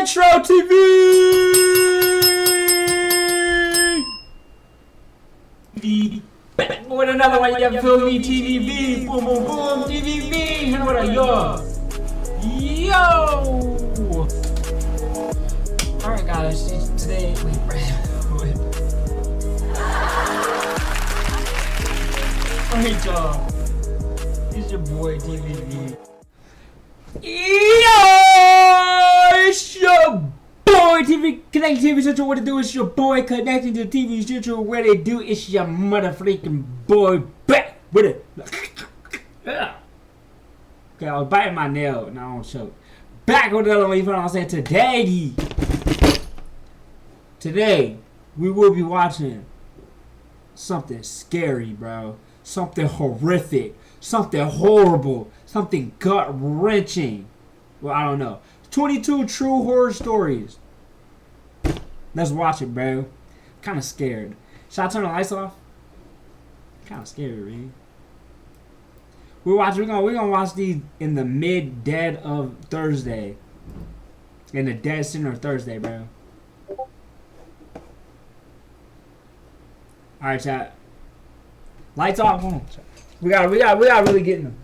Intro TV! Back with another one, you feel me? TVV, boom, boom, boom, TVV. What are y'all? Yo! Alright, guys, today, wait. Alright, y'all. It's your boy, TVV. Yo! It's your boy, TV Connecting TV Central. What it do? It's your boy connecting to TV Central. What it do? It's your motherfucking boy back with it. Okay, I was biting my nail. No, I don't choke. Back with another one. You know what I'm saying? Today, we will be watching something scary, bro. Something horrific. Something horrible. Something gut-wrenching. Well, I don't know. 22 true horror stories. Let's watch it, bro. Kind of scared. Should I turn the lights off? Kind of scared, really. We're gonna watch these in the mid-dead of Thursday. In the dead center of Thursday, bro. Alright, chat. Lights off. Come on. We gotta really get in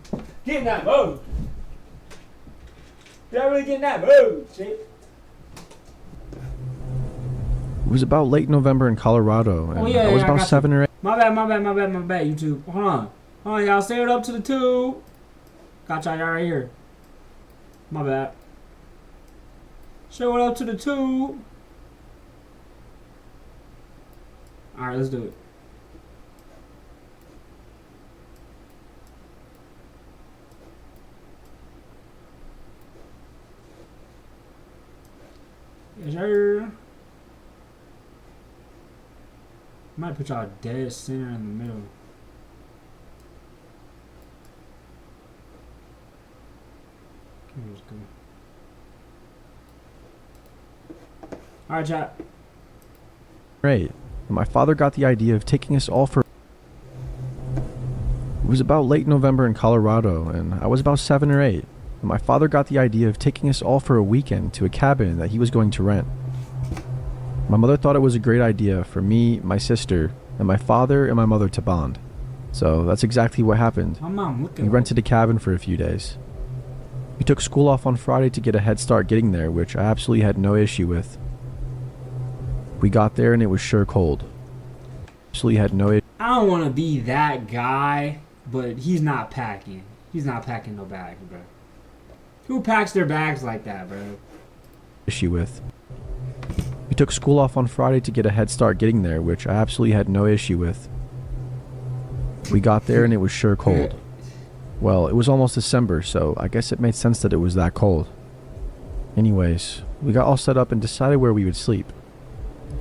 that mode. We gotta really get in that mode, shit. It was about late November in Colorado, and I was about 7 or 8. My bad, YouTube. Hold on, y'all. Stay it up to the tube. Got y'all right here. My bad. Show it up to the tube. Alright, let's do it. Yes, sir. Might put y'all dead center in the middle. Alright, chat. Right. My father got the idea of taking us all for... It was about late November in Colorado, and I was about 7 or 8. My father got the idea of taking us all for a weekend to a cabin that he was going to rent. My mother thought it was a great idea for me, my sister, and my father and my mother to bond. So that's exactly what happened. We rented a cabin for a few days. We took school off on Friday to get a head start getting there, which I absolutely had no issue with. We got there and it was sure cold. Absolutely had no issue. I don't want to be that guy, but he's not packing. He's not packing no bags, bro. Who packs their bags like that, bro? Issue with. We took school off on Friday to get a head start getting there, which I absolutely had no issue with. We got there and it was sure cold. Well, it was almost December, so I guess it made sense that it was that cold. Anyways, we got all set up and decided where we would sleep.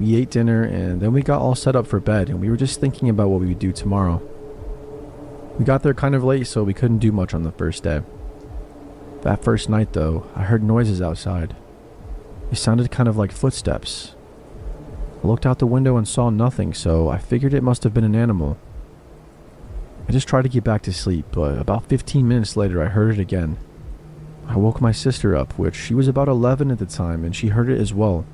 We ate dinner and then we got all set up for bed, and we were just thinking about what we would do tomorrow. We got there kind of late, so we couldn't do much on the first day. That first night though, I heard noises outside. It sounded kind of like footsteps. I looked out the window and saw nothing, so I figured it must have been an animal. I just tried to get back to sleep, but about 15 minutes later I heard it again. I woke my sister up, which she was about 11 at the time, and she heard it as well.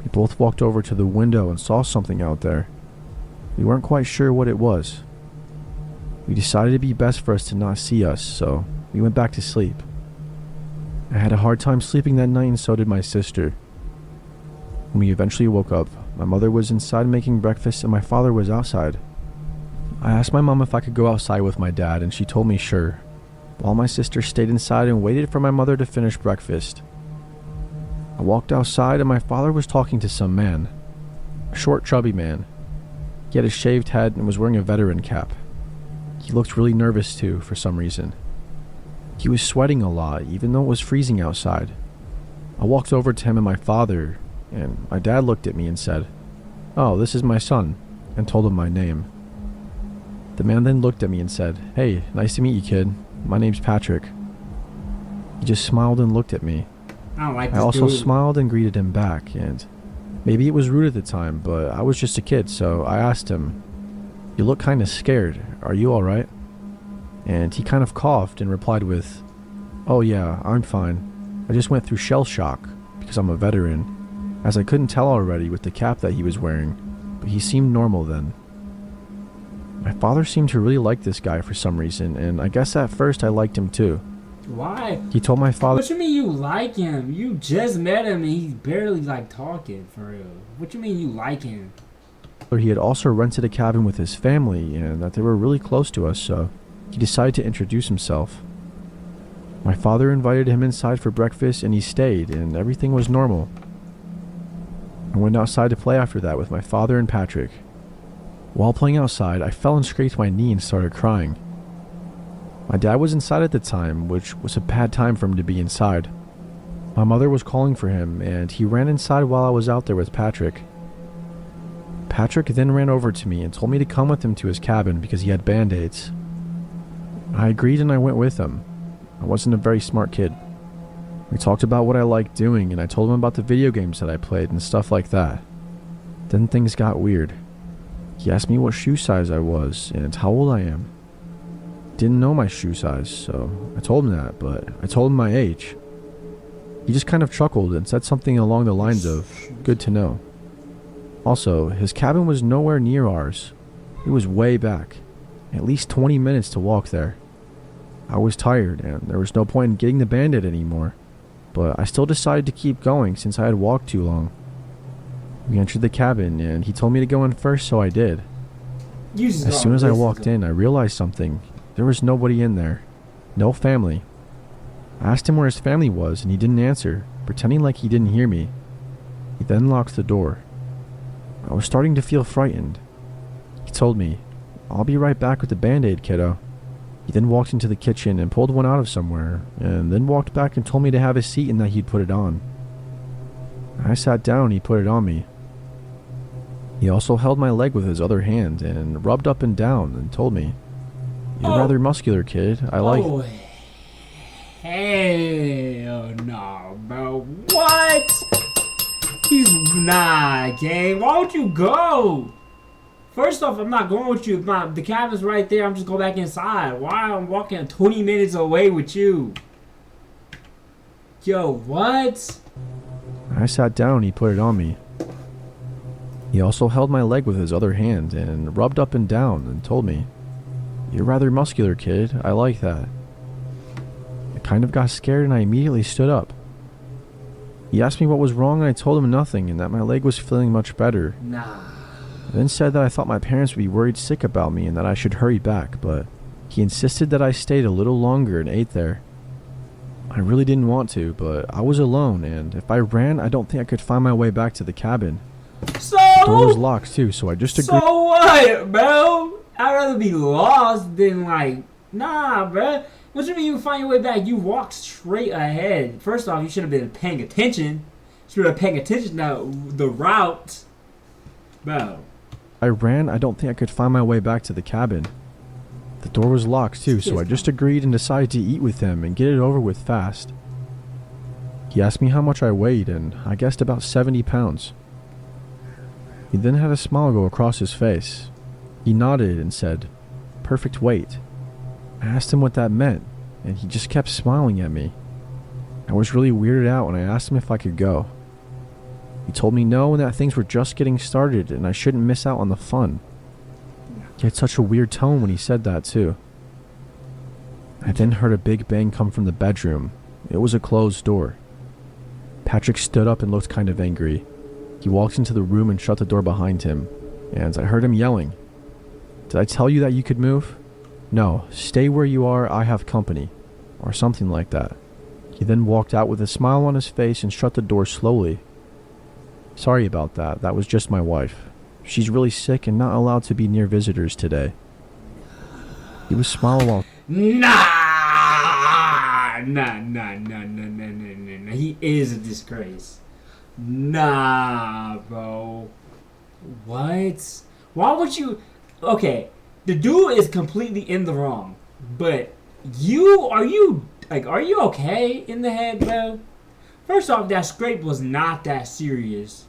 We both walked over to the window and saw something out there. We weren't quite sure what it was. We decided it'd be best for us to not see us, so we went back to sleep. I had a hard time sleeping that night, and so did my sister. When we eventually woke up, my mother was inside making breakfast and my father was outside. I asked my mom if I could go outside with my dad, and she told me sure, while my sister stayed inside and waited for my mother to finish breakfast. I walked outside and my father was talking to some man. A short, chubby man. He had a shaved head and was wearing a veteran cap. He looked really nervous too, for some reason. He was sweating a lot, even though it was freezing outside. I walked over to him and my father, and my dad looked at me and said, "Oh, this is my son," and told him my name. The man then looked at me and said, "Hey, nice to meet you, kid. My name's Patrick." He just smiled and looked at me. I also smiled and greeted him back, and maybe it was rude at the time, but I was just a kid, so I asked him, "You look kind of scared. Are you alright?" And he kind of coughed and replied with, "Oh yeah, I'm fine. I just went through shell shock. because I'm a veteran, as I couldn't tell already with the cap that he was wearing, but he seemed normal then. My father seemed to really like this guy for some reason, and I guess at first I liked him too. Why? He told my father... What you mean you like him? You just met him and he's barely like talking for real. What you mean you like him? He had also rented a cabin with his family and that they were really close to us, so he decided to introduce himself. My father invited him inside for breakfast and he stayed, and everything was normal. I went outside to play after that with my father and Patrick. While playing outside, I fell and scraped my knee and started crying. My dad was inside at the time, which was a bad time for him to be inside. My mother was calling for him, and he ran inside while I was out there with Patrick. Patrick then ran over to me and told me to come with him to his cabin because he had band-aids. I agreed and I went with him. I wasn't a very smart kid. We talked about what I liked doing, and I told him about the video games that I played and stuff like that. Then things got weird. He asked me what shoe size I was and how old I am. Didn't know my shoe size, so I told him that, but I told him my age. He just kind of chuckled and said something along the lines of, "Good to know." Also, his cabin was nowhere near ours. It was way back, at least 20 minutes to walk there. I was tired and there was no point in getting the bandit anymore, but I still decided to keep going since I had walked too long. We entered the cabin and he told me to go in first, so I did. As soon as I walked in, I realized something. There was nobody in there. No family. I asked him where his family was and he didn't answer, pretending like he didn't hear me. He then locked the door. I was starting to feel frightened. He told me, "I'll be right back with the Band-Aid, kiddo." He then walked into the kitchen and pulled one out of somewhere, and then walked back and told me to have a seat and that he'd put it on. I sat down and he put it on me. He also held my leg with his other hand and rubbed up and down and told me, "You're rather muscular, kid. I like..." Oh, hell no, bro. What? Nah, gang. Why would you go? First off, I'm not going with you. The cabin's right there. I'm just going back inside. Why am I walking 20 minutes away with you? Yo, what? I sat down and he put it on me. He also held my leg with his other hand and rubbed up and down and told me, "You're rather muscular, kid. I like that." I kind of got scared and I immediately stood up. He asked me what was wrong and I told him nothing and that my leg was feeling much better. Nah. I then said that I thought my parents would be worried sick about me and that I should hurry back, but he insisted that I stayed a little longer and ate there. I really didn't want to, but I was alone, and if I ran, I don't think I could find my way back to the cabin. So? The door was locked too, so I just agreed. So what, bro? I'd rather be lost than like, nah, bro. What you mean you find your way back? You walked straight ahead. First off, you should have been paying attention. You should have been paying attention to the route. Bro. I ran, I don't think I could find my way back to the cabin. The door was locked too, so I just agreed and decided to eat with him and get it over with fast. He asked me how much I weighed, and I guessed about 70 pounds. He then had a smile go across his face. He nodded and said, "Perfect weight." I asked him what that meant, and he just kept smiling at me. I was really weirded out when I asked him if I could go. He told me no and that things were just getting started and I shouldn't miss out on the fun. He had such a weird tone when he said that too. I then heard a big bang come from the bedroom. It was a closed door. Patrick stood up and looked kind of angry. He walked into the room and shut the door behind him, and I heard him yelling, "Did I tell you that you could move? No, stay where you are, I have company," or something like that. He then walked out with a smile on his face and shut the door slowly. Sorry about that, that was just my wife. She's really sick and not allowed to be near visitors today. He was smiling while... Nah. He is a disgrace. Nah, bro. What? Why would you... Okay, the dude is completely in the wrong. But are you okay in the head, bro? First off, that scrape was not that serious.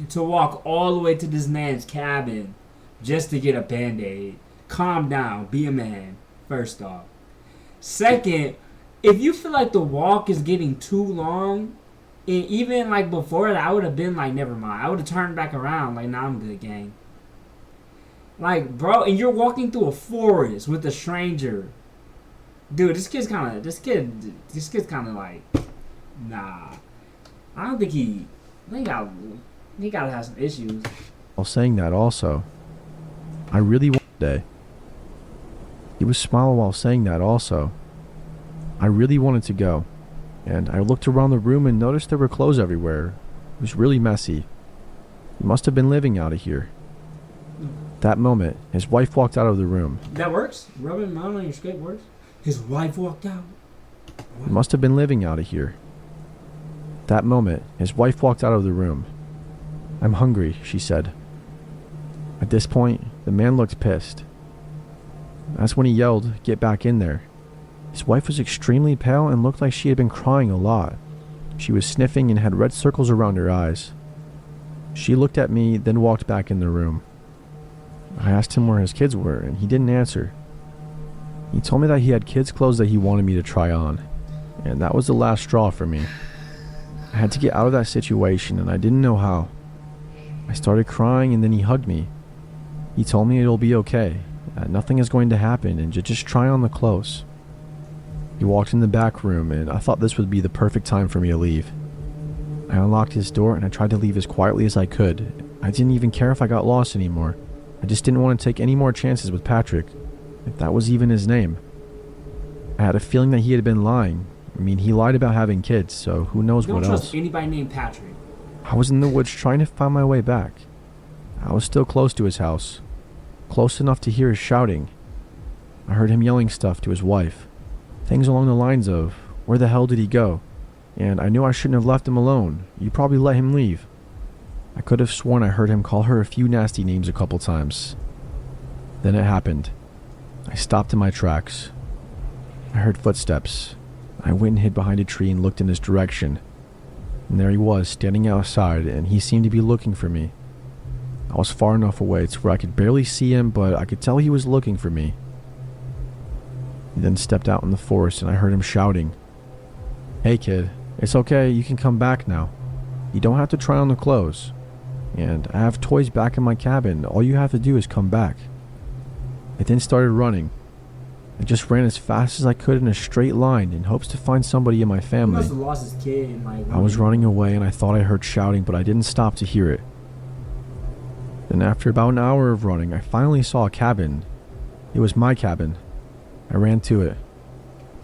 To walk all the way to this man's cabin just to get a Band-Aid. Calm down. Be a man. First off. Second, if you feel like the walk is getting too long, And even like before that, I would have been like, never mind. I would have turned back around, like, nah, I'm good, gang. Like, bro, and you're walking through a forest with a stranger. Dude, this kid's kind of like, nah. I don't think he gotta have some issues. While saying that also, I really wanted today. He was smiling while saying that also. I really wanted to go, and I looked around the room and noticed there were clothes everywhere. It was really messy. He must have been living out of here. That moment, his wife walked out of the room. That works? Rubbing mount on your skate works? His wife walked out. What? He must have been living out of here. That moment, his wife walked out of the room. I'm hungry, she said. At this point, the man looked pissed. That's when he yelled, get back in there. His wife was extremely pale and looked like she had been crying a lot. She was sniffing and had red circles around her eyes. She looked at me, then walked back in the room. I asked him where his kids were, and he didn't answer. He told me that he had kids' clothes that he wanted me to try on, and that was the last straw for me. I had to get out of that situation, and I didn't know how. I started crying, and then he hugged me. He told me it'll be okay, that nothing is going to happen, and just try on the clothes. He walked in the back room, and I thought this would be the perfect time for me to leave. I unlocked his door, and I tried to leave as quietly as I could. I didn't even care if I got lost anymore. I just didn't want to take any more chances with Patrick, if that was even his name. I had a feeling that he had been lying. I mean, he lied about having kids, so who knows what else. Don't trust anybody named Patrick. I was in the woods trying to find my way back. I was still close to his house, close enough to hear his shouting. I heard him yelling stuff to his wife, things along the lines of, where the hell did he go? And I knew I shouldn't have left him alone. You probably let him leave. I could have sworn I heard him call her a few nasty names a couple times. Then it happened. I stopped in my tracks. I heard footsteps. I went and hid behind a tree and looked in his direction. And there he was, standing outside, and he seemed to be looking for me. I was far enough away to where I could barely see him, but I could tell he was looking for me. He then stepped out in the forest, and I heard him shouting, "Hey kid, it's okay, you can come back now. You don't have to try on the clothes. And I have toys back in my cabin. All you have to do is come back." I then started running. I just ran as fast as I could in a straight line in hopes to find somebody in my He family. must have lost his kid and like. I was running away and I thought I heard shouting, but I didn't stop to hear it. Then after about an hour of running, I finally saw a cabin. It was my cabin. I ran to it.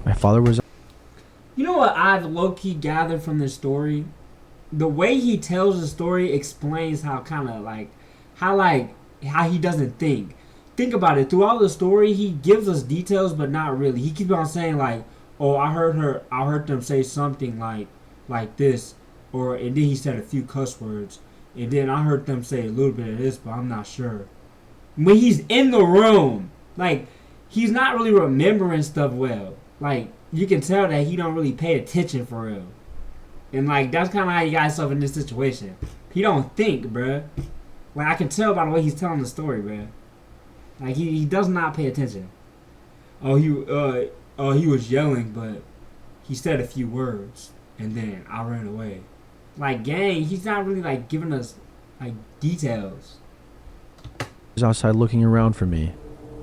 My father was... You know what I've low-key gathered from this story? The way he tells the story explains how how he doesn't think. Think about it. Throughout the story, he gives us details, but not really. He keeps on saying like, "Oh, I heard them say something like this," and then he said a few cuss words, and then I heard them say a little bit of this, but I'm not sure. When he's in the room, like, he's not really remembering stuff well. Like, you can tell that he don't really pay attention for real. And like, that's kind of how he got himself in this situation. He don't think, bruh. Like, I can tell by the way he's telling the story, bruh. Like, he does not pay attention. He was yelling, but he said a few words, and then I ran away. Like, gang, he's not really like giving us like details. was outside looking around for me.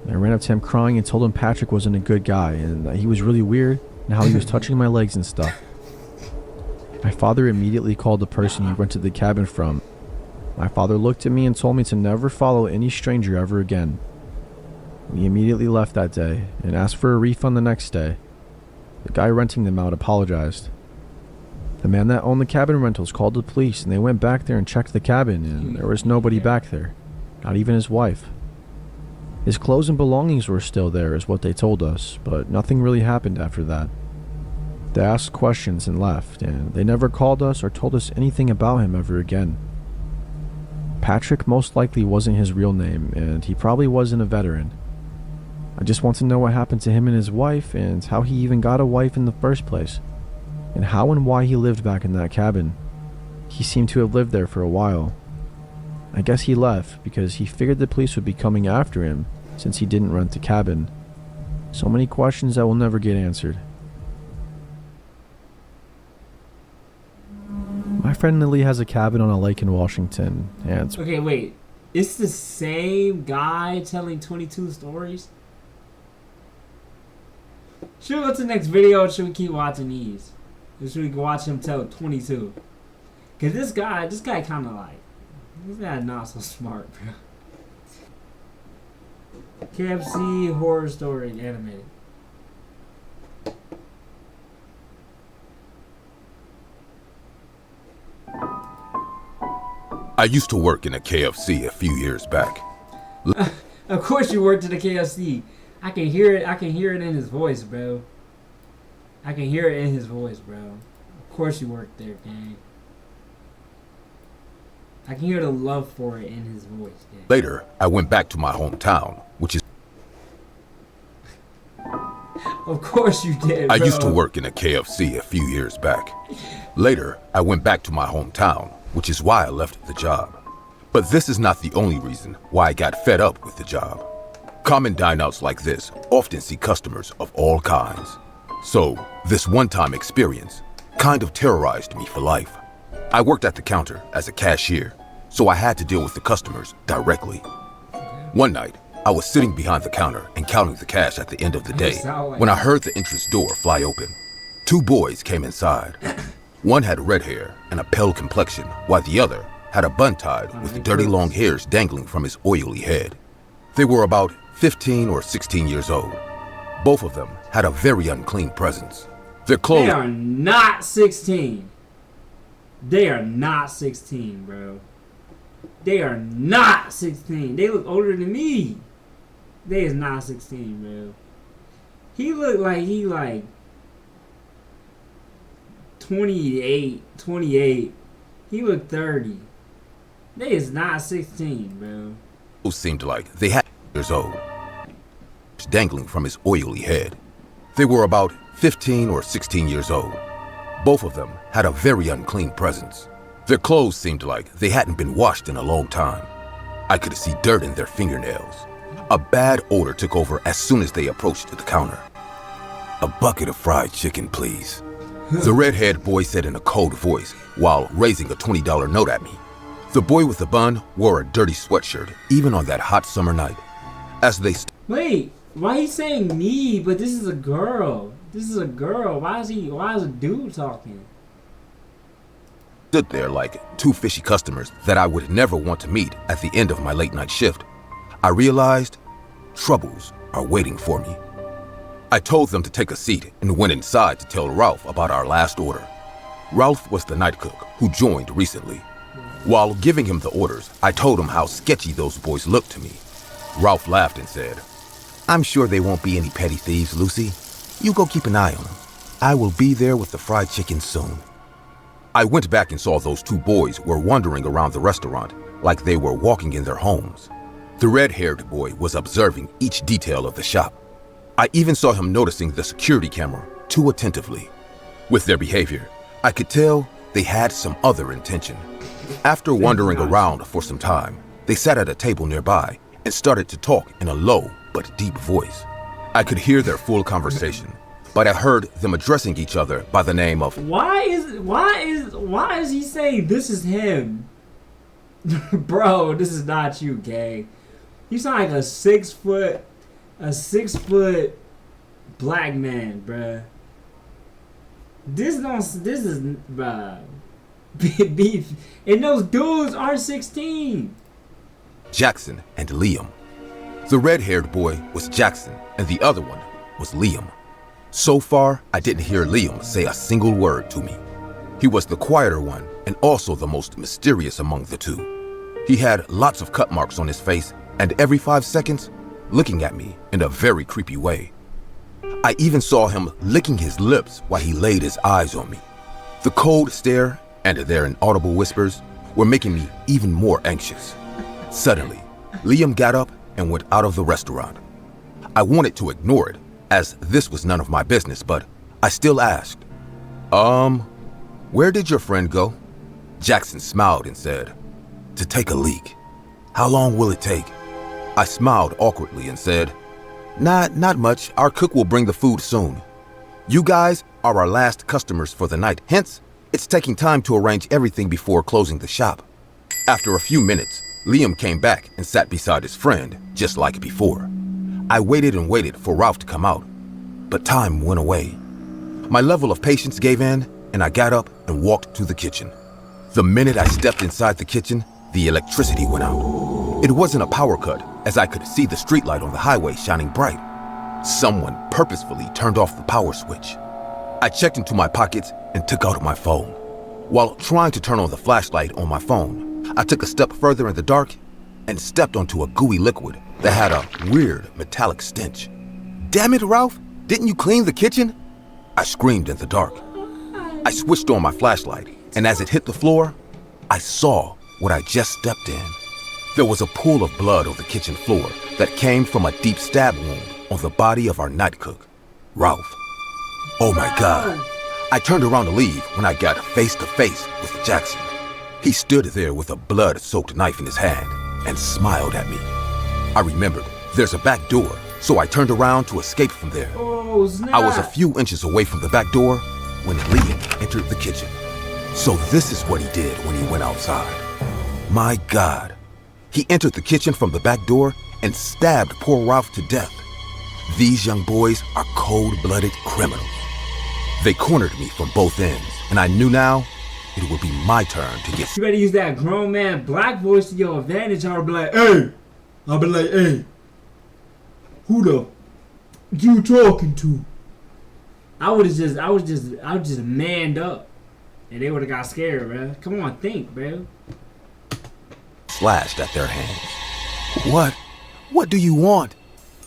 I ran up to him crying and told him Patrick wasn't a good guy and that he was really weird and how he was touching my legs and stuff. My father immediately called the person he rented the cabin from. My father looked at me and told me to never follow any stranger ever again. We immediately left that day and asked for a refund the next day. The guy renting them out apologized. The man that owned the cabin rentals called the police and they went back there and checked the cabin and there was nobody back there, not even his wife. His clothes and belongings were still there is what they told us, but nothing really happened after that. They asked questions and left, and they never called us or told us anything about him ever again. Patrick most likely wasn't his real name, and he probably wasn't a veteran. I just want to know what happened to him and his wife, and how he even got a wife in the first place, and how and why he lived back in that cabin. He seemed to have lived there for a while. I guess he left because he figured the police would be coming after him since he didn't rent the cabin. So many questions that will never get answered. My friend Lily has a cabin on a lake in Washington, and it's Okay, wait. It's the same guy telling 22 stories? Should we go to the next video or should we keep watching these? Or should we watch him tell 22? Because this guy kind of like, this guy not so smart, bro. KFC horror story animated. I used to work in a KFC a few years back. Of course you worked at the KFC. I can hear it. I can hear it in his voice, bro. I can hear it in his voice, bro. Of course you worked there, gang. I can hear the love for it in his voice, gang. Later, I went back to my hometown, which is... Of course you did, bro. I used to work in a KFC a few years back. Later, I went back to my hometown, which is why I left the job. But this is not the only reason why I got fed up with the job. Common dine-outs like this often see customers of all kinds. So, this one-time experience kind of terrorized me for life. I worked at the counter as a cashier, so I had to deal with the customers directly. One night, I was sitting behind the counter and counting the cash at the end of the day when I heard the entrance door fly open. Two boys came inside. One had red hair and a pale complexion, while the other had a bun tied with dirty long hairs dangling from his oily head. They were about 15 or 16 years old. Both of them had a very unclean presence. Their clothes... They are not 16. They are not 16, bro. They are not 16. They look older than me. They is not 16, bro. He looked like he like 28. He looked 30. They is not 16, bro. seemed like they had years old, dangling from his oily head. They were about 15 or 16 years old. Both of them had a very unclean presence. Their clothes seemed like they hadn't been washed in a long time. I could see dirt in their fingernails. A bad odor took over as soon as they approached the counter. "A bucket of fried chicken, please," the red-haired boy said in a cold voice while raising a $20 note at me. The boy with the bun wore a dirty sweatshirt even on that hot summer night. As they Wait, why he saying me? But this is a girl. This is a girl. Why is a dude talking? stood there like two fishy customers that I would never want to meet at the end of my late night shift, I realized troubles are waiting for me. I told them to take a seat and went inside to tell Ralph about our last order. Ralph was the night cook who joined recently. While giving him the orders, I told him how sketchy those boys looked to me. Ralph laughed and said, "I'm sure they won't be any petty thieves, Lucy. You go keep an eye on them. I will be there with the fried chicken soon." I went back and saw those two boys were wandering around the restaurant like they were walking in their homes. The red-haired boy was observing each detail of the shop. I even saw him noticing the security camera too attentively. With their behavior, I could tell they had some other intention. After wandering around for some time, they sat at a table nearby and started to talk in a low but deep voice. I could hear their full conversation, but I heard them addressing each other by the name of... Why is he saying this is him? Bro, this is not you, gay. You sound like a 6 foot black man, bruh. This is, bruh. Beef. And those dudes are 16. Jackson and Liam. The red-haired boy was Jackson and the other one was Liam. So far, I didn't hear Liam say a single word to me. He was the quieter one and also the most mysterious among the two. He had lots of cut marks on his face and every 5 seconds, looking at me in a very creepy way. I even saw him licking his lips while he laid his eyes on me. The cold stare and their inaudible whispers were making me even more anxious. Suddenly, Liam got up and went out of the restaurant. I wanted to ignore it, as this was none of my business, but I still asked, where did your friend go?" Jackson smiled and said, "To take a leak." "How long will it take?" I smiled awkwardly and said, Not much. Our cook will bring the food soon. You guys are our last customers for the night, hence, It's taking time to arrange everything before closing the shop. After a few minutes, Liam came back and sat beside his friend, just like before. I waited and waited for Ralph to come out, but time went away. My level of patience gave in, and I got up and walked to the kitchen. The minute I stepped inside the kitchen, the electricity went out. It wasn't a power cut, as I could see the streetlight on the highway shining bright. Someone purposefully turned off the power switch. I checked into my pockets and took out my phone. While trying to turn on the flashlight on my phone, I took a step further in the dark and stepped onto a gooey liquid that had a weird metallic stench. "Damn it, Ralph! Didn't you clean the kitchen?" I screamed in the dark. I switched on my flashlight, and as it hit the floor, I saw what I just stepped in. There was a pool of blood on the kitchen floor that came from a deep stab wound on the body of our night cook, Ralph. Oh my God. I turned around to leave when I got face to face with Jackson. He stood there with a blood-soaked knife in his hand and smiled at me. I remembered there's a back door, so I turned around to escape from there. Oh, snap. I was a few inches away from the back door when Liam entered the kitchen. So this is what he did when he went outside. My God. He entered the kitchen from the back door and stabbed poor Ralph to death. These young boys are cold-blooded criminals. They cornered me from both ends, and I knew now it would be my turn to get... You better use that grown man black voice to your advantage. I'll be like, hey. I'll be like, hey. Who the you talking to? I was just manned up. And they would have got scared, bro. Come on, think, bro. Slashed at their hands. What do you want?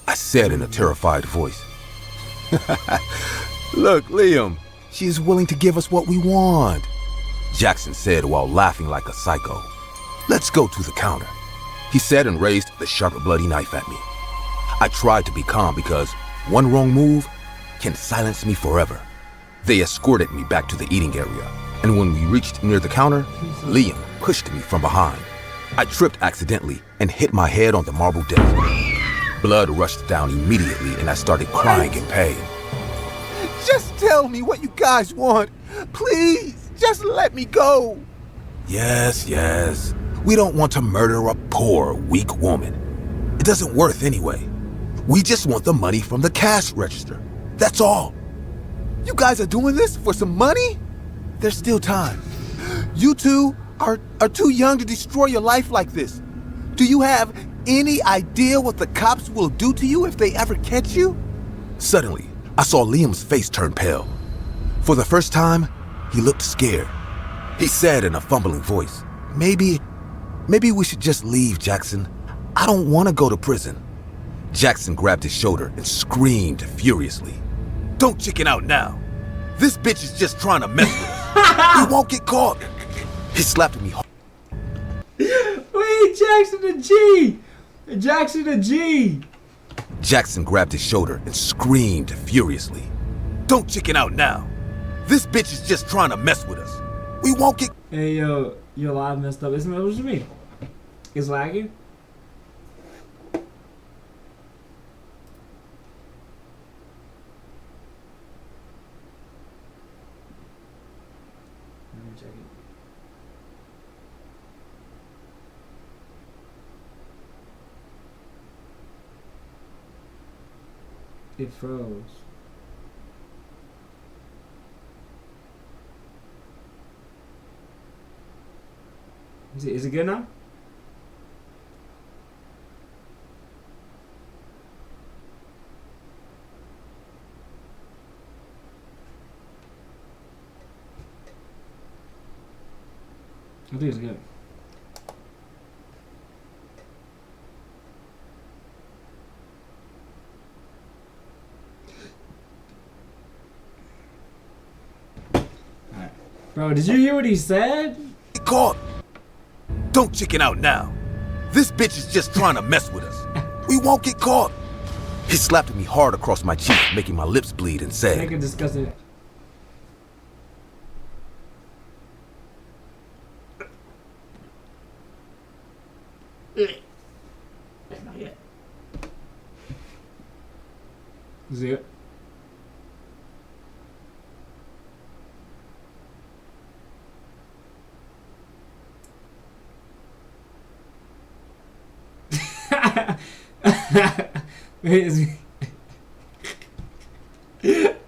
I said in a terrified voice. Look, Liam, she is willing to give us what we want, Jackson said while laughing like a psycho. Let's go to the counter, he said and raised the sharp bloody knife at me. I tried to be calm because one wrong move can silence me forever. They escorted me back to the eating area, and when we reached near the counter, Liam pushed me from behind. I tripped accidentally and hit my head on the marble desk. Blood rushed down immediately and I started crying in pain. Just tell me what you guys want. Please, just let me go. Yes. We don't want to murder a poor, weak woman. It doesn't worth anyway. We just want the money from the cash register. That's all. You guys are doing this for some money? There's still time. You two are too young to destroy your life like this. Do you have any idea what the cops will do to you if they ever catch you? Suddenly, I saw Liam's face turn pale. For the first time, he looked scared. He said in a fumbling voice, Maybe we should just leave, Jackson. I don't want to go to prison. Jackson grabbed his shoulder and screamed furiously. Don't chicken out now. This bitch is just trying to mess with us. We won't get caught. He slapped me hard. Wait, Jackson the G. Jackson the G. Jackson grabbed his shoulder and screamed furiously. Don't chicken out now. This bitch is just trying to mess with us. We won't get... Hey, yo, your live messed up. What you mean? It's lagging? Let me check it. It froze. Is it good now? I think it's good. Alright. Bro, did you hear what he said? Caught. Don't chicken out now. This bitch is just trying to mess with us. We won't get caught. He slapped me hard across my cheek, making my lips bleed, and said, I can discuss it. That's not yet. Is it?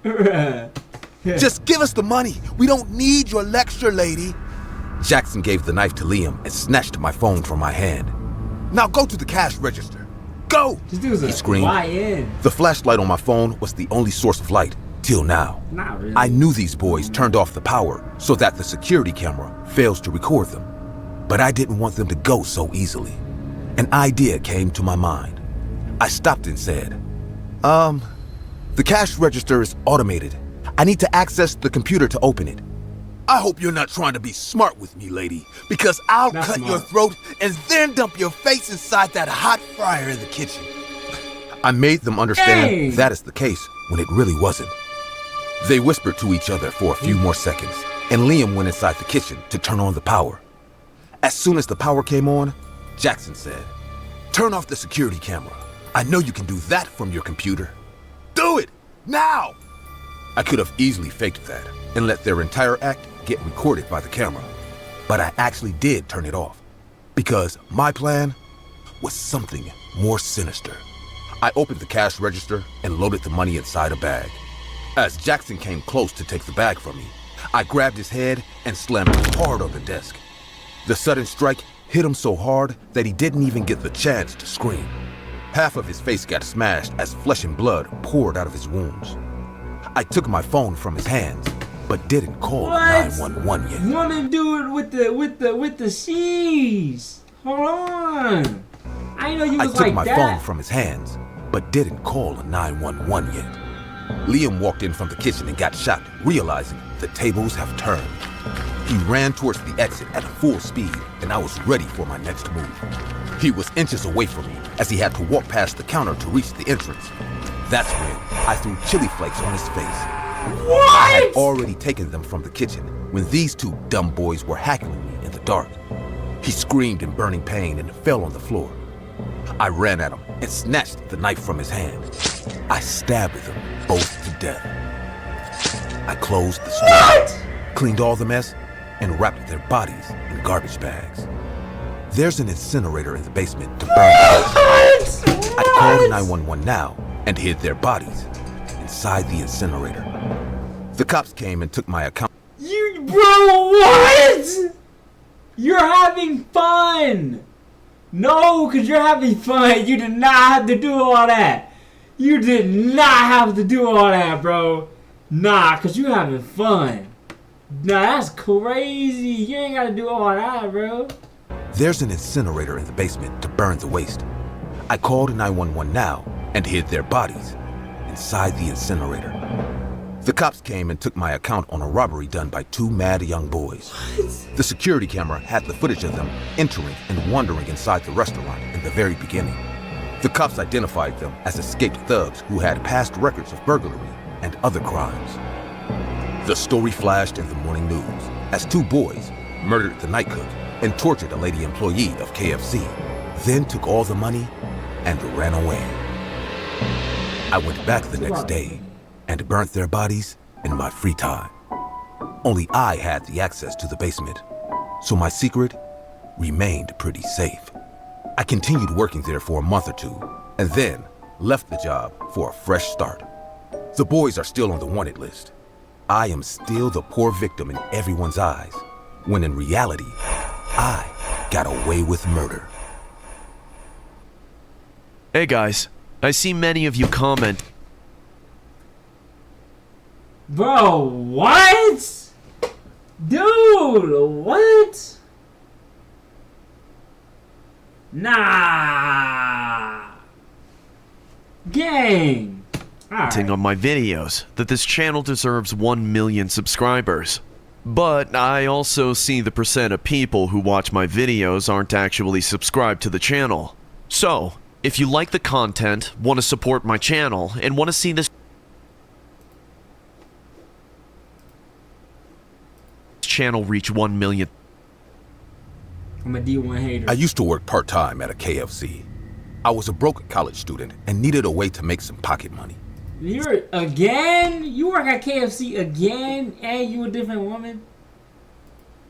Bruh. Just give us the money. We don't need your lecture, lady. Jackson gave the knife to Liam and snatched my phone from my hand. Now go to the cash register. Go! This dude's He a screamed. YN. The flashlight on my phone was the only source of light, till now. Not really. I knew these boys turned off the power so that the security camera fails to record them. But I didn't want them to go so easily. An idea came to my mind. I stopped and said, the cash register is automated. I need to access the computer to open it. I hope you're not trying to be smart with me, lady, because I'll Not cut smart. your throat and then dump your face inside that hot fryer in the kitchen. I made them understand Dang. that is the case when it really wasn't. They whispered to each other for a few more seconds, and Liam went inside the kitchen to turn on the power. As soon as the power came on, Jackson said, "Turn off the security camera. I know you can do that from your computer. Do it, now!" I could have easily faked that and let their entire act get recorded by the camera. But I actually did turn it off, because my plan was something more sinister. I opened the cash register and loaded the money inside a bag. As Jackson came close to take the bag from me, I grabbed his head and slammed it hard on the desk. The sudden strike hit him so hard that he didn't even get the chance to scream. Half of his face got smashed as flesh and blood poured out of his wounds. I took my phone from his hands, but didn't call What? 911 yet. Woman, do it with the C's. Hold on. I didn't know you I was took like my that. phone from his hands, but didn't call 911 yet. Liam walked in from the kitchen and got shocked, realizing the tables have turned. He ran towards the exit at full speed, and I was ready for my next move. He was inches away from me as he had to walk past the counter to reach the entrance. That's when I threw chili flakes on his face. I had already taken them from the kitchen when these two dumb boys were heckling me in the dark. He screamed in burning pain and fell on the floor. I ran at him and snatched the knife from his hand. I stabbed them both to death. I closed the store, cleaned all the mess, and wrapped their bodies in garbage bags. There's an incinerator in the basement to burn the house. I called 911 now and hid their bodies inside the incinerator. The cops came and took my account. You, bro, what? You're having fun. No, because you're having fun. You did not have to do all that. You did not have to do all that, bro. Nah, because you're having fun. Nah, that's crazy. You ain't got to do all that, bro. There's an incinerator in the basement to burn the waste. I called 911 now and hid their bodies inside the incinerator. The cops came and took my account on a robbery done by two mad young boys. The security camera had the footage of them entering and wandering inside the restaurant in the very beginning. The cops identified them as escaped thugs who had past records of burglary and other crimes. The story flashed in the morning news as two boys murdered the night cook and tortured a lady employee of KFC, then took all the money and ran away. I went back the next day and burnt their bodies in my free time. Only I had the access to the basement, so my secret remained pretty safe. I continued working there for a month or two, and then left the job for a fresh start. The boys are still on the wanted list. I am still the poor victim in everyone's eyes, when in reality, I got away with murder. Hey guys, I see many of you comment. Bro, what? Dude, what? Nah. Gang. Alright. On my videos that this channel deserves 1 million subscribers. But I also see the percent of people who watch my videos aren't actually subscribed to the channel. So, if you like the content, want to support my channel, and want to see this channel reach 1 million. I'm a D1 hater. I used to work part-time at a KFC. I was a broke college student and needed a way to make some pocket money. You're again? You work at KFC again, and you a different woman?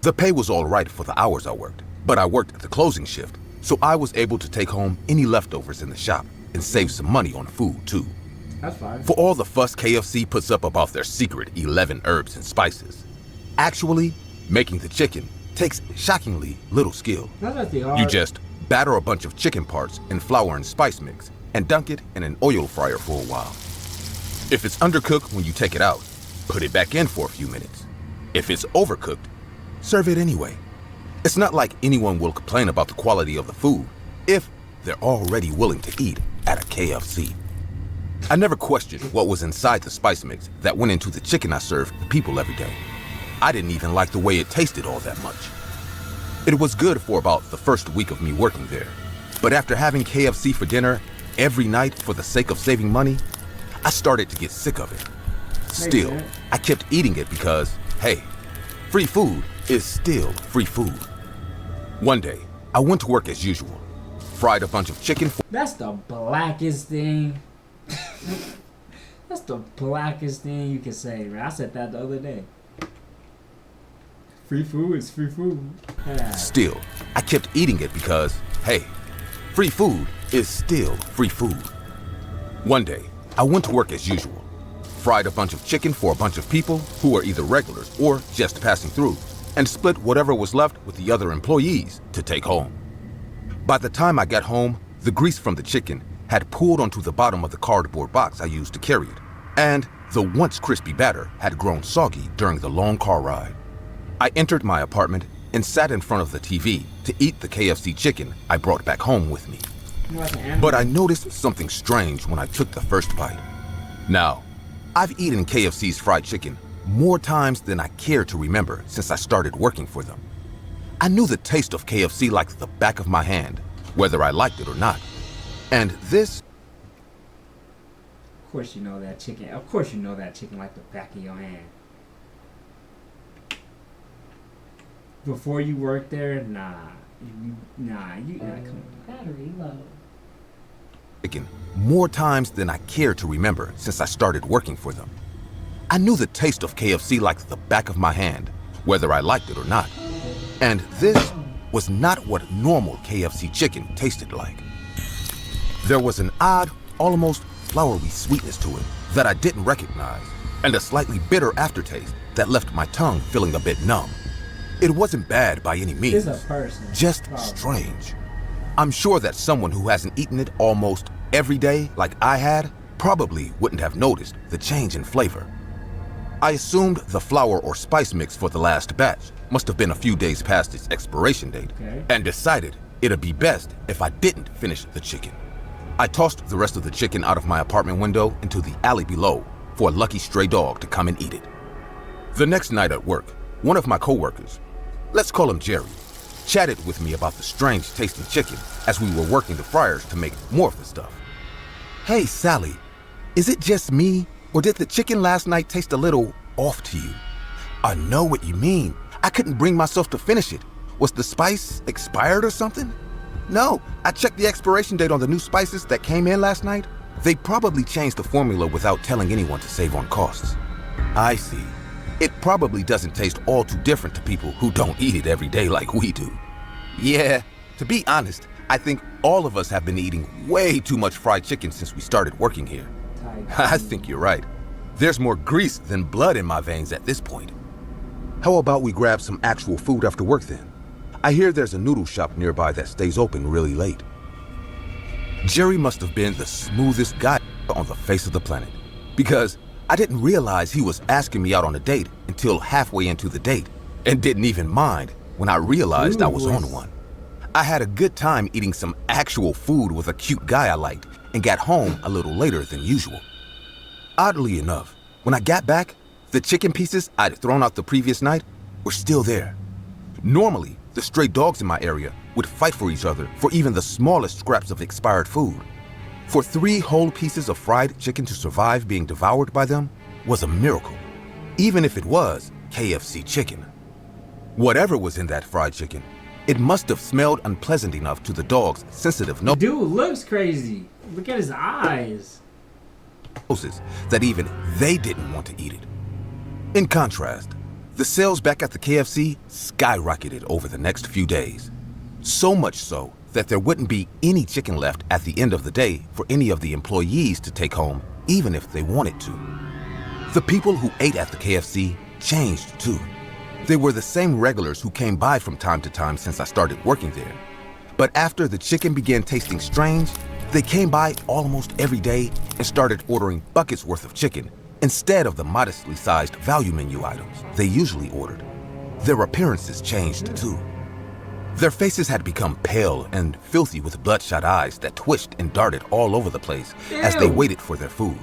The pay was all right for the hours I worked, but I worked at the closing shift, so I was able to take home any leftovers in the shop. and save some money on food too. That's fine. For all the fuss KFC puts up about their secret 11 herbs and spices, actually, making the chicken takes shockingly little skill. That's what they are. You just batter a bunch of chicken parts in flour and spice mix and dunk it in an oil fryer for a while. If it's undercooked when you take it out, put it back in for a few minutes. If it's overcooked, serve it anyway. It's not like anyone will complain about the quality of the food if they're already willing to eat at a KFC. I never questioned what was inside the spice mix that went into the chicken I served the people every day. I didn't even like the way it tasted all that much. It was good for about the first week of me working there, but after having KFC for dinner every night for the sake of saving money, I started to get sick of it. Still, I kept eating it because, hey, free food is still free food. One day, I went to work as usual, fried a bunch of chicken. That's the blackest thing. That's the blackest thing you can say, man. I said that the other day. Free food is free food. Yeah. Still, I kept eating it because, hey, free food is still free food. One day, I went to work as usual, fried a bunch of chicken for a bunch of people who were either regulars or just passing through, and split whatever was left with the other employees to take home. By the time I got home, the grease from the chicken had pooled onto the bottom of the cardboard box I used to carry it, and the once crispy batter had grown soggy during the long car ride. I entered my apartment and sat in front of the TV to eat the KFC chicken I brought back home with me. But I noticed something strange when I took the first bite. Now, I've eaten KFC's fried chicken more times than I care to remember since I started working for them. I knew the taste of KFC like the back of my hand, whether I liked it or not. And this... Of course you know that chicken. Of course you know that chicken like the back of your hand. Before you worked there, nah. Come on. Battery low. Chicken more times than I care to remember since I started working for them. I knew the taste of KFC like the back of my hand, whether I liked it or not. And this was not what normal KFC chicken tasted like. There was an odd, almost floury sweetness to it that I didn't recognize, and a slightly bitter aftertaste that left my tongue feeling a bit numb. It wasn't bad by any means, It's a person. just strange. I'm sure that someone who hasn't eaten it almost every day like I had probably wouldn't have noticed the change in flavor. I assumed the flour or spice mix for the last batch must have been a few days past its expiration date, and decided it'd be best if I didn't finish the chicken. I tossed the rest of the chicken out of my apartment window into the alley below for a lucky stray dog to come and eat it. The next night at work, one of my coworkers, let's call him Jerry, chatted with me about the strange tasting chicken as we were working the fryers to make more of the stuff. Hey Sally, is it just me, or did the chicken last night taste a little off to you? I know what you mean. I couldn't bring myself to finish it. Was the spice expired or something? No, I checked the expiration date on the new spices that came in last night. They probably changed the formula without telling anyone to save on costs. I see. It probably doesn't taste all too different to people who don't eat it every day like we do. Yeah, to be honest, I think all of us have been eating way too much fried chicken since we started working here. I think you're right. There's more grease than blood in my veins at this point. How about we grab some actual food after work then? I hear there's a noodle shop nearby that stays open really late. Jerry must have been the smoothest guy on the face of the planet, because I didn't realize he was asking me out on a date until halfway into the date, and didn't even mind when I realized I was on one. I had a good time eating some actual food with a cute guy I liked, and got home a little later than usual. Oddly enough, when I got back, the chicken pieces I'd thrown out the previous night were still there. Normally, the stray dogs in my area would fight for each other for even the smallest scraps of expired food. For 3 whole pieces of fried chicken to survive being devoured by them was a miracle, even if it was KFC chicken. Whatever was in that fried chicken, it must have smelled unpleasant enough to the dog's sensitive Dude looks crazy. Look at his eyes. noses that even they didn't want to eat it. In contrast, the sales back at the KFC skyrocketed over the next few days. So much so that there wouldn't be any chicken left at the end of the day for any of the employees to take home, even if they wanted to. The people who ate at the KFC changed too. They were the same regulars who came by from time to time since I started working there. But after the chicken began tasting strange, they came by almost every day and started ordering buckets worth of chicken instead of the modestly sized value menu items they usually ordered. Their appearances changed too. Their faces had become pale and filthy with bloodshot eyes that twitched and darted all over the place as they waited for their food.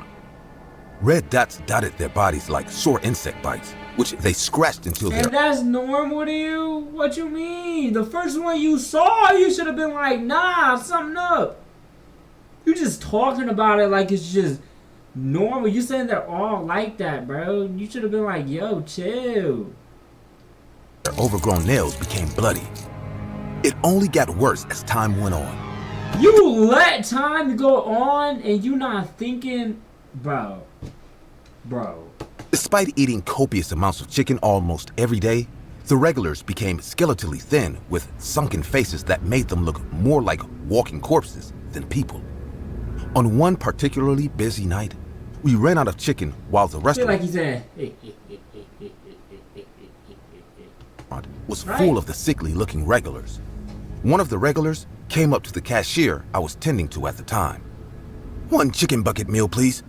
Red dots dotted their bodies like sore insect bites, which they scratched until And that's normal to you? What you mean? The first one you saw, you should have been like, nah, something up. You just talking about it like it's just normal. You saying they're all like that, bro. You should have been like, yo, chill. their overgrown nails became bloody. It only got worse as time went on. You let time go on and you not thinking, bro. Despite eating copious amounts of chicken almost every day, the regulars became skeletally thin with sunken faces that made them look more like walking corpses than people. On one particularly busy night, we ran out of chicken while the I feel like restaurant he said, was full of the sickly-looking regulars. One of the regulars came up to the cashier I was tending to at the time. "One chicken bucket meal, please."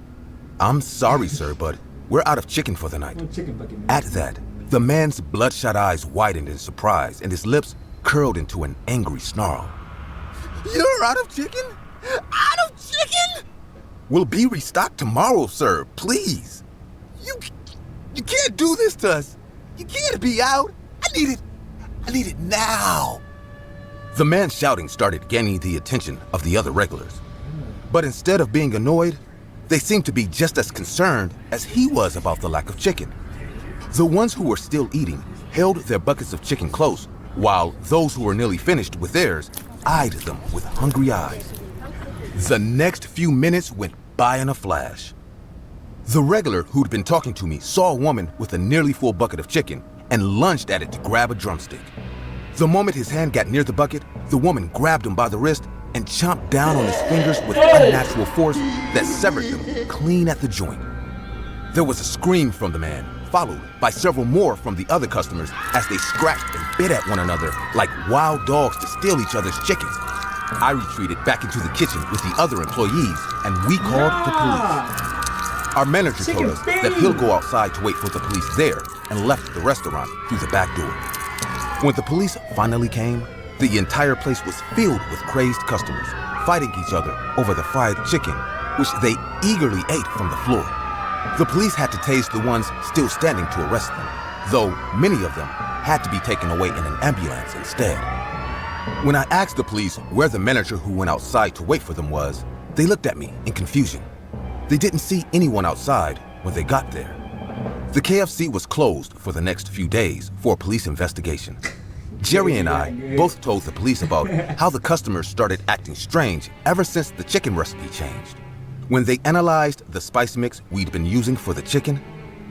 "I'm sorry, sir, but we're out of chicken for the night." one chicken bucket. At that, the man's bloodshot eyes widened in surprise and his lips curled into an angry snarl. "You're out of chicken? Out of chicken? We'll be restocked tomorrow, sir, please. You can't do this to us. You can't be out. I need it now." The man shouting started gaining the attention of the other regulars. But instead of being annoyed, they seemed to be just as concerned as he was about the lack of chicken. The ones who were still eating held their buckets of chicken close, while those who were nearly finished with theirs eyed them with hungry eyes. The next few minutes went by in a flash. The regular who'd been talking to me saw a woman with a nearly full bucket of chicken and lunged at it to grab a drumstick. The moment his hand got near the bucket, the woman grabbed him by the wrist and chomped down on his fingers with unnatural force that severed them clean at the joint. There was a scream from the man, followed by several more from the other customers as they scratched and bit at one another like wild dogs to steal each other's chicken. I retreated back into the kitchen with the other employees and we called the police. Our manager told us that he'll go outside to wait for the police there and left the restaurant through the back door. When the police finally came, the entire place was filled with crazed customers, fighting each other over the fried chicken, which they eagerly ate from the floor. The police had to tase the ones still standing to arrest them, though many of them had to be taken away in an ambulance instead. When I asked the police where the manager who went outside to wait for them was, they looked at me in confusion. They didn't see anyone outside when they got there. The KFC was closed for the next few days for a police investigation. Jerry and I both told the police about how the customers started acting strange ever since the chicken recipe changed. When they analyzed the spice mix we'd been using for the chicken,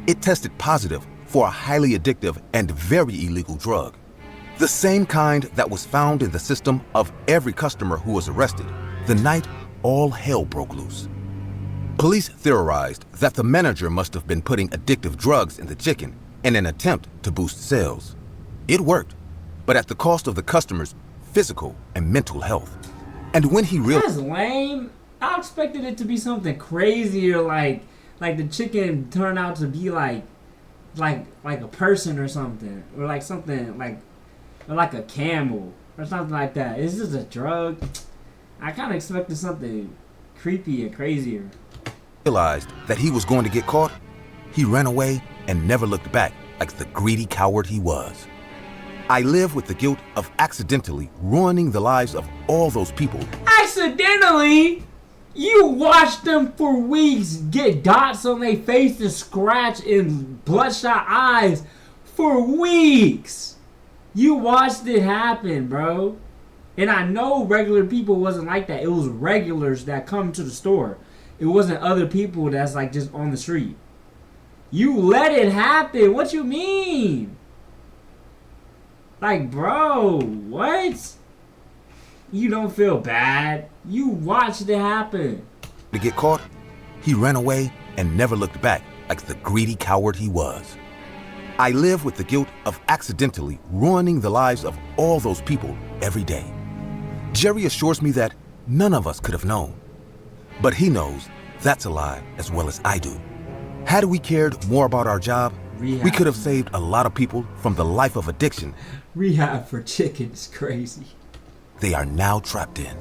it tested positive for a highly addictive and very illegal drug. The same kind that was found in the system of every customer who was arrested the night all hell broke loose. Police theorized that the manager must have been putting addictive drugs in the chicken in an attempt to boost sales. It worked, but at the cost of the customer's physical and mental health. And when he realized— That's lame. I expected it to be something crazier, like the chicken turned out to be like a person or something, or like something like a camel or something like that. It's just a drug. I kind of expected something creepy and crazier. that he was going to get caught, he ran away and never looked back like the greedy coward he was. I live with the guilt of accidentally ruining the lives of all those people. Accidentally? You watched them for weeks get dots on their face and scratch and bloodshot eyes for weeks. You watched it happen, bro. And I know regular people wasn't like that. It was regulars that come to the store. It wasn't other people that's like just on the street. You let it happen. What you mean? Like, bro, what? You don't feel bad. You watched it happen. To get caught, he ran away and never looked back like the greedy coward he was. I live with the guilt of accidentally ruining the lives of all those people every day. Jerry assures me that none of us could have known. But he knows that's a lie as well as I do. Had we cared more about our job, we could have saved a lot of people from the life of addiction Rehab for chickens, crazy. they are now trapped in.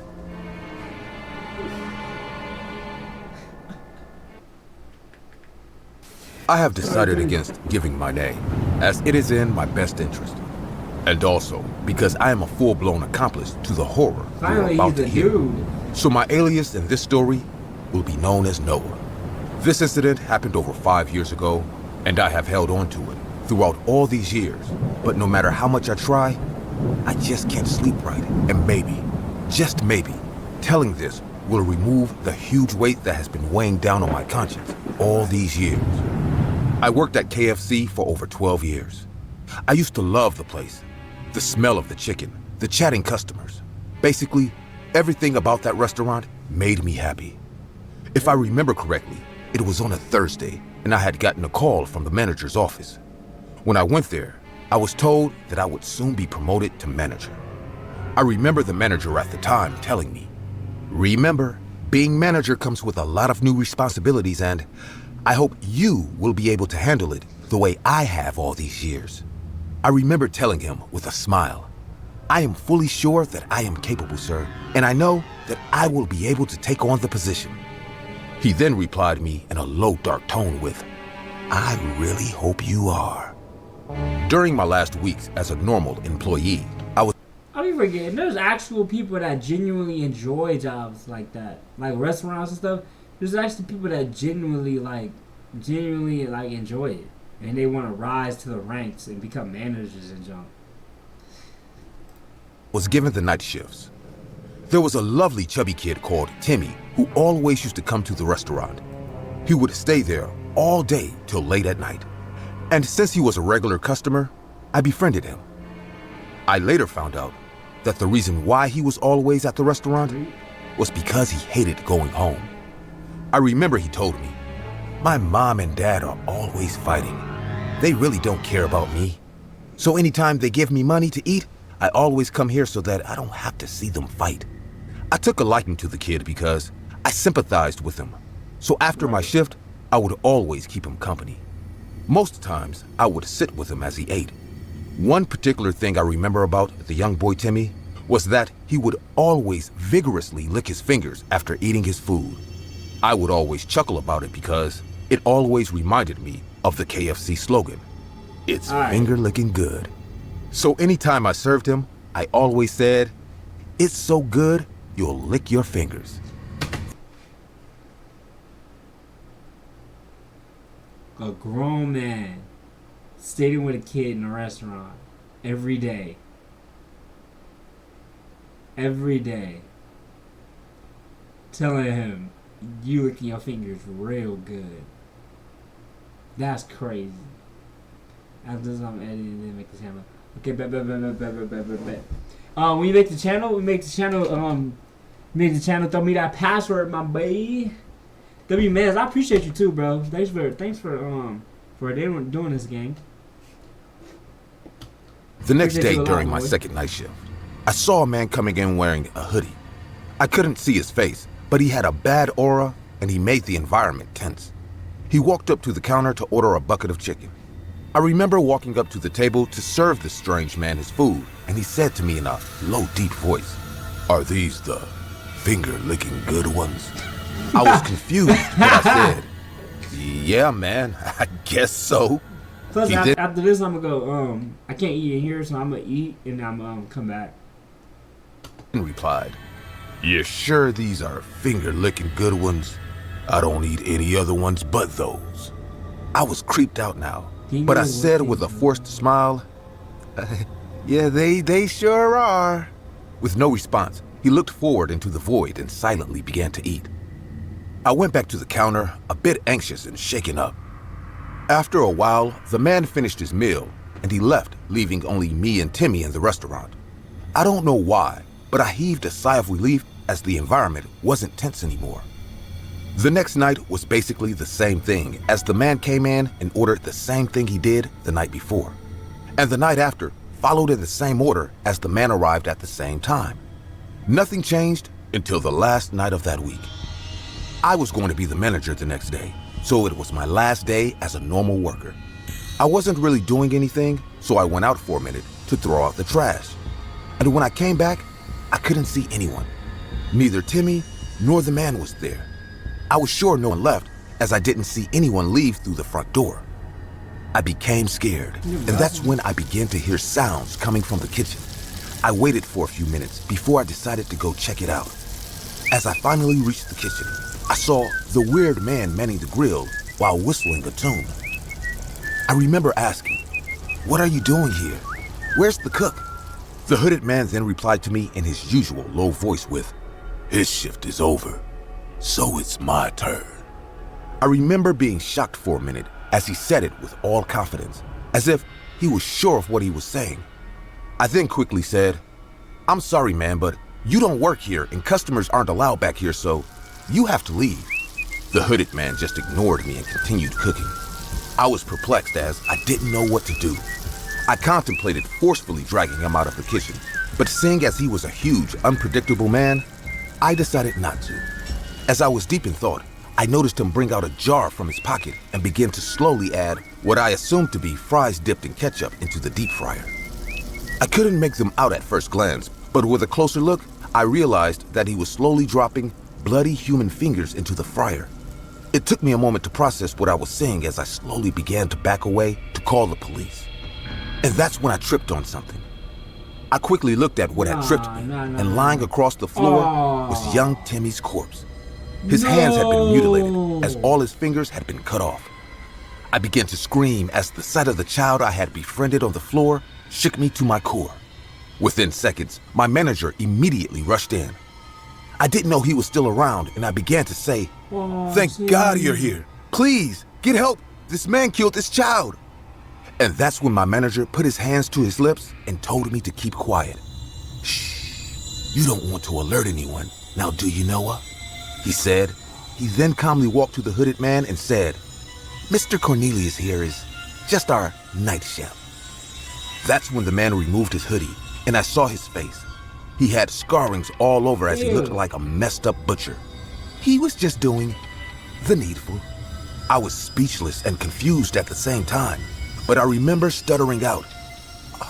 I have decided against giving my name, as it is in my best interest. And also because I am a full-blown accomplice to the horror you're Finally, about he's to a hear. dude. So my alias in this story will be known as Noah. This incident happened over 5 years ago, and I have held on to it throughout all these years. But no matter how much I try, I just can't sleep right. And maybe, just maybe, telling this will remove the huge weight that has been weighing down on my conscience all these years. I worked at KFC for over 12 years. I used to love the place. The smell of the chicken, the chatting customers. Basically, everything about that restaurant made me happy. If I remember correctly, it was on a Thursday, and I had gotten a call from the manager's office. When I went there, I was told that I would soon be promoted to manager. I remember the manager at the time telling me, "Remember, being manager comes with a lot of new responsibilities, and I hope you will be able to handle it the way I have all these years." I remember telling him with a smile, "I am fully sure that I am capable, sir, and I know that I will be able to take on the position." He then replied me in a low, dark tone with, "I really hope you are." During my last weeks as a normal employee, I be forgetting. There's actual people that genuinely enjoy jobs like that, like restaurants and stuff. There's actually people that genuinely enjoy it, and they want to rise to the ranks and become managers and jump. was given the night shifts. There was a lovely chubby kid called Timmy who always used to come to the restaurant. He would stay there all day till late at night. And since he was a regular customer, I befriended him. I later found out that the reason why he was always at the restaurant was because he hated going home. I remember he told me, "My mom and dad are always fighting. They really don't care about me. So anytime they give me money to eat, I always come here so that I don't have to see them fight." I took a liking to the kid because I sympathized with him. So after my shift, I would always keep him company. Most times, I would sit with him as he ate. One particular thing I remember about the young boy Timmy was that he would always vigorously lick his fingers after eating his food. I would always chuckle about it because it always reminded me of the KFC slogan, "It's finger licking good." So anytime I served him, I always said, "It's so good, you'll lick your fingers." A grown man sitting with a kid in a restaurant every day. Every day. Telling him, "You licking your fingers real good." That's crazy. After this, I'm editing and then make the channel. Okay, bet. When you make the channel, throw me that password, my baby. W Mez, I appreciate you too, bro. Thanks for doing this, gang. The next Appreciate day you a lot, during my boy. second night shift, I saw a man coming in wearing a hoodie. I couldn't see his face, but he had a bad aura and he made the environment tense. He walked up to the counter to order a bucket of chicken. I remember walking up to the table to serve this strange man his food, and he said to me in a low, deep voice, "Are these the finger-licking good ones?" I was confused, but I said, "Yeah, man, I guess so." Plus, He after, did- this, I'm gonna go. I can't eat in here, so I'm gonna eat and I'm come back. And replied, "You sure these are finger-licking good ones? I don't eat any other ones but those." I was creeped out now, but I said with a forced smile, "Yeah, they sure are." With no response, he looked forward into the void and silently began to eat. I went back to the counter, a bit anxious and shaken up. After a while, the man finished his meal, and he left, leaving only me and Timmy in the restaurant. I don't know why, but I heaved a sigh of relief as the environment wasn't tense anymore. The next night was basically the same thing, as the man came in and ordered the same thing he did the night before. And the night after followed in the same order as the man arrived at the same time. Nothing changed until the last night of that week. I was going to be the manager the next day, so it was my last day as a normal worker. I wasn't really doing anything, so I went out for a minute to throw out the trash. And when I came back, I couldn't see anyone. Neither Timmy nor the man was there. I was sure no one left, as I didn't see anyone leave through the front door. I became scared, and that's when I began to hear sounds coming from the kitchen. I waited for a few minutes before I decided to go check it out. As I finally reached the kitchen, I saw the weird man manning the grill while whistling a tune. I remember asking, "What are you doing here? Where's the cook?" The hooded man then replied to me in his usual low voice with, "His shift is over, so it's my turn." I remember being shocked for a minute as he said it with all confidence, as if he was sure of what he was saying. I then quickly said, "I'm sorry, man, but you don't work here and customers aren't allowed back here, so you have to leave." The hooded man just ignored me and continued cooking. I was perplexed as I didn't know what to do. I contemplated forcefully dragging him out of the kitchen, but seeing as he was a huge, unpredictable man, I decided not to. As I was deep in thought, I noticed him bring out a jar from his pocket and begin to slowly add what I assumed to be fries dipped in ketchup into the deep fryer. I couldn't make them out at first glance, but with a closer look, I realized that he was slowly dropping bloody human fingers into the fryer. It took me a moment to process what I was seeing as I slowly began to back away to call the police. And that's when I tripped on something. I quickly looked at what had tripped me, and lying across the floor was young Timmy's corpse. His hands had been mutilated, as all his fingers had been cut off. I began to scream as the sight of the child I had befriended on the floor shook me to my core. Within seconds, my manager immediately rushed in. I didn't know he was still around, and I began to say, "Thank God you're here. Please, get help. This man killed this child." And that's when my manager put his hands to his lips and told me to keep quiet. "Shh, you don't want to alert anyone, now do you, Noah?" he said. He then calmly walked to the hooded man and said, "Mr. Cornelius here is just our night chef." That's when the man removed his hoodie, and I saw his face. He had scarrings all over as he looked like a messed up butcher. He was just doing the needful. I was speechless and confused at the same time, but I remember stuttering out,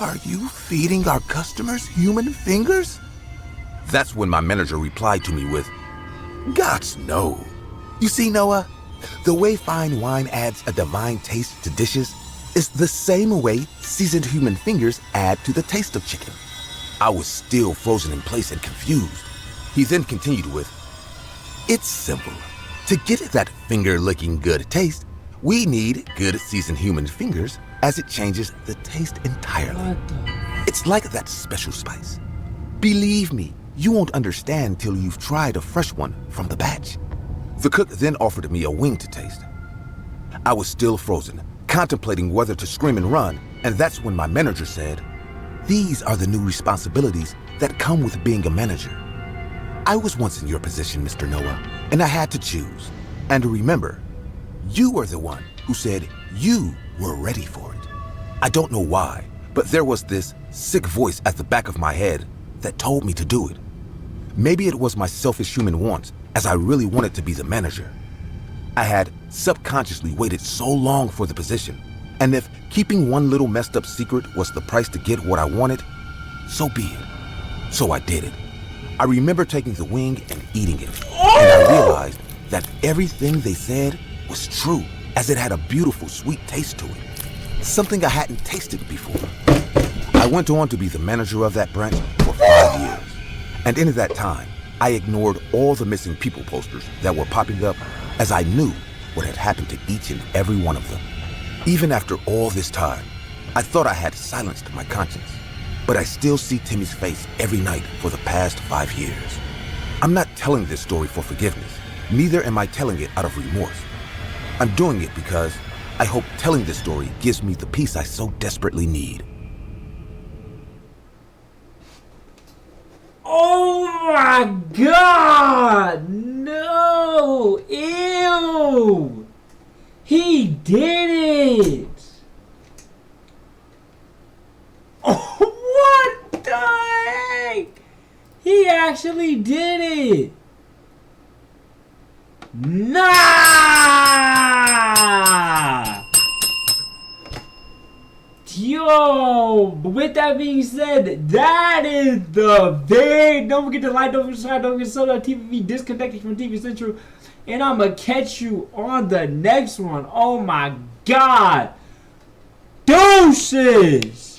"Are you feeding our customers human fingers?" That's when my manager replied to me with, "Gods, no. You see, Noah, the way fine wine adds a divine taste to dishes is the same way seasoned human fingers add to the taste of chicken." I was still frozen in place and confused. He then continued with, "It's simple. To get that finger-licking good taste, we need good seasoned human fingers, as it changes the taste entirely. It's like that special spice. Believe me, you won't understand till you've tried a fresh one from the batch." The cook then offered me a wing to taste. I was still frozen, contemplating whether to scream and run, and that's when my manager said, "These are the new responsibilities that come with being a manager. I was once in your position, Mr. Noah, and I had to choose. And remember, you were the one who said you were ready for it." I don't know why, but there was this sick voice at the back of my head that told me to do it. Maybe it was my selfish human wants, as I really wanted to be the manager. I had subconsciously waited so long for the position, and if keeping one little messed up secret was the price to get what I wanted, so be it. So I did it. I remember taking the wing and eating it, and I realized that everything they said was true, as it had a beautiful sweet taste to it, something I hadn't tasted before. I went on to be the manager of that branch for 5 years, and in that time, I ignored all the missing people posters that were popping up, as I knew what had happened to each and every one of them. Even after all this time, I thought I had silenced my conscience, but I still see Timmy's face every night for the past 5 years. I'm not telling this story for forgiveness, neither am I telling it out of remorse. I'm doing it because I hope telling this story gives me the peace I so desperately need. Oh my God! No! Ew! He did it! Oh, what the heck? He actually did it! Nah! Yo, but with that being said, that is the day. Don't forget to like, don't forget to subscribe, don't forget to sub that TVV disconnected from TV Central. And I'm going to catch you on the next one. Oh my God. Deuces!